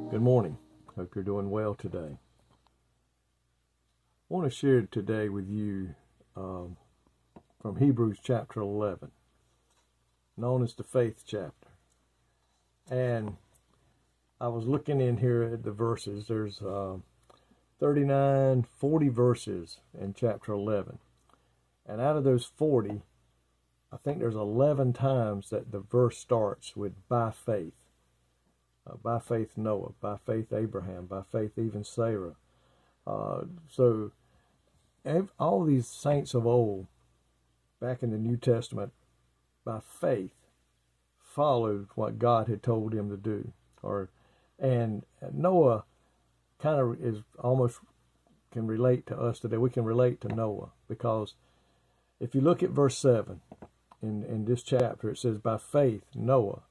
Good morning. Hope you're doing well today. I want to share today with you from Hebrews chapter 11, known as the faith chapter. And I was looking in here at the verses. There's 39, 40 verses in chapter 11. And out of those 40, I think there's 11 times that the verse starts with by faith. By faith Noah, by faith Abraham, by faith even Sarah. So all these saints of old, back in the New Testament, by faith, followed what God had told him to do. And Noah kind of is almost can relate to us today. We can relate to Noah, because if you look at verse 7 in this chapter, it says, by faith Noah,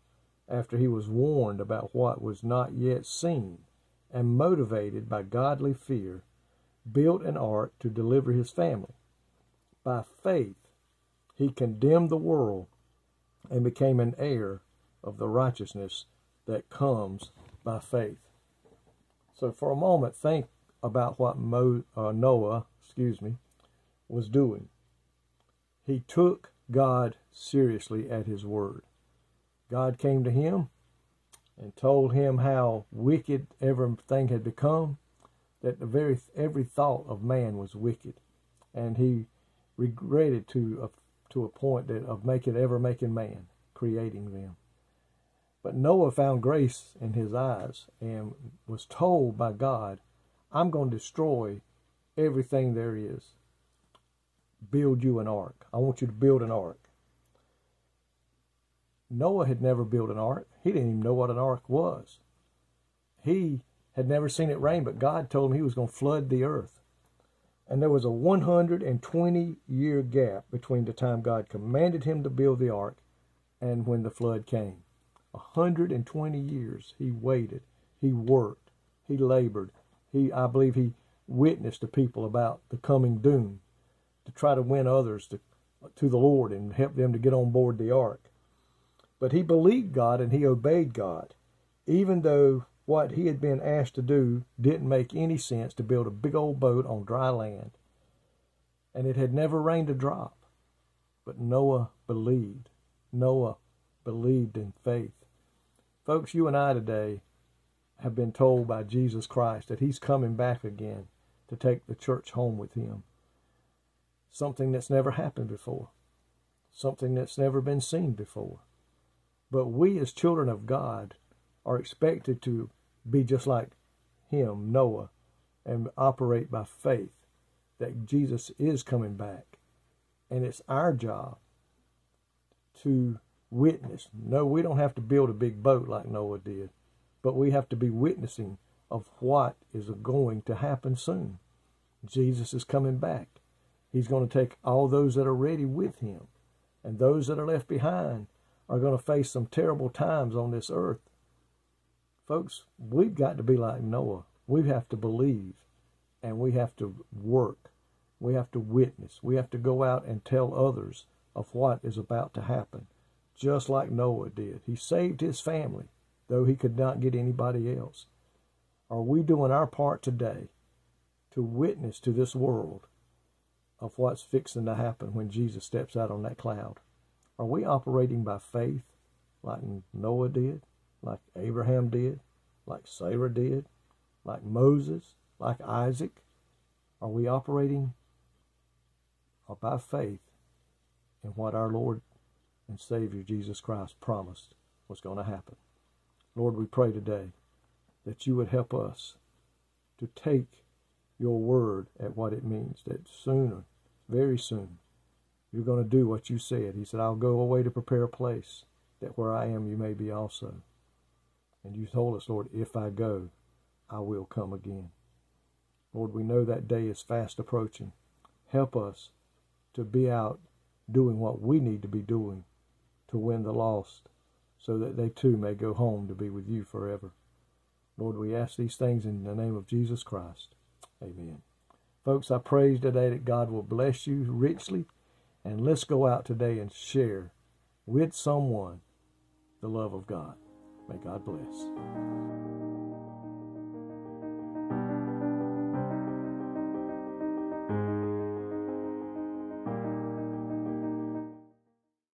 after he was warned about what was not yet seen, and motivated by godly fear, built an ark to deliver his family. By faith, he condemned the world and became an heir of the righteousness that comes by faith. So for a moment, think about what Noah was doing. He took God seriously at his word. God came to him and told him how wicked everything had become, that every thought of man was wicked, and he regretted to a point of making man, creating them. But Noah found grace in his eyes and was told by God, I'm going to destroy everything there is. Build you an ark. I want you to build an ark. Noah had never built an ark. He didn't even know what an ark was. He had never seen it rain, but God told him he was going to flood the earth. And there was a 120-year gap between the time God commanded him to build the ark and when the flood came. 120 years he waited, he worked, he labored. I believe he witnessed to people about the coming doom to try to win others to the Lord and help them to get on board the ark. But he believed God and he obeyed God, even though what he had been asked to do didn't make any sense, to build a big old boat on dry land. And it had never rained a drop. But Noah believed. Noah believed in faith. Folks, you and I today have been told by Jesus Christ that he's coming back again to take the church home with him. Something that's never happened before. Something that's never been seen before. But we as children of God are expected to be just like him, Noah, and operate by faith that Jesus is coming back. And it's our job to witness. No, we don't have to build a big boat like Noah did, but we have to be witnessing of what is going to happen soon. Jesus is coming back. He's going to take all those that are ready with him, and those that are left behind are going to face some terrible times on this earth. Folks, we've got to be like Noah. We have to believe, and we have to work. We have to witness. We have to go out and tell others of what is about to happen, just like Noah did. He saved his family, though he could not get anybody else. Are we doing our part today to witness to this world of what's fixing to happen when Jesus steps out on that cloud? Are we operating by faith like Noah did, like Abraham did, like Sarah did, like Moses, like Isaac? Are we operating by faith in what our Lord and Savior Jesus Christ promised was going to happen? Lord, we pray today that you would help us to take your word at what it means, that sooner, very soon, you're going to do what you said. He said, I'll go away to prepare a place, that where I am you may be also. And you told us, Lord, if I go, I will come again. Lord, we know that day is fast approaching. Help us to be out doing what we need to be doing to win the lost, so that they too may go home to be with you forever. Lord, we ask these things in the name of Jesus Christ. Amen. Folks, I pray today that God will bless you richly. And let's go out today and share with someone the love of God. May God bless.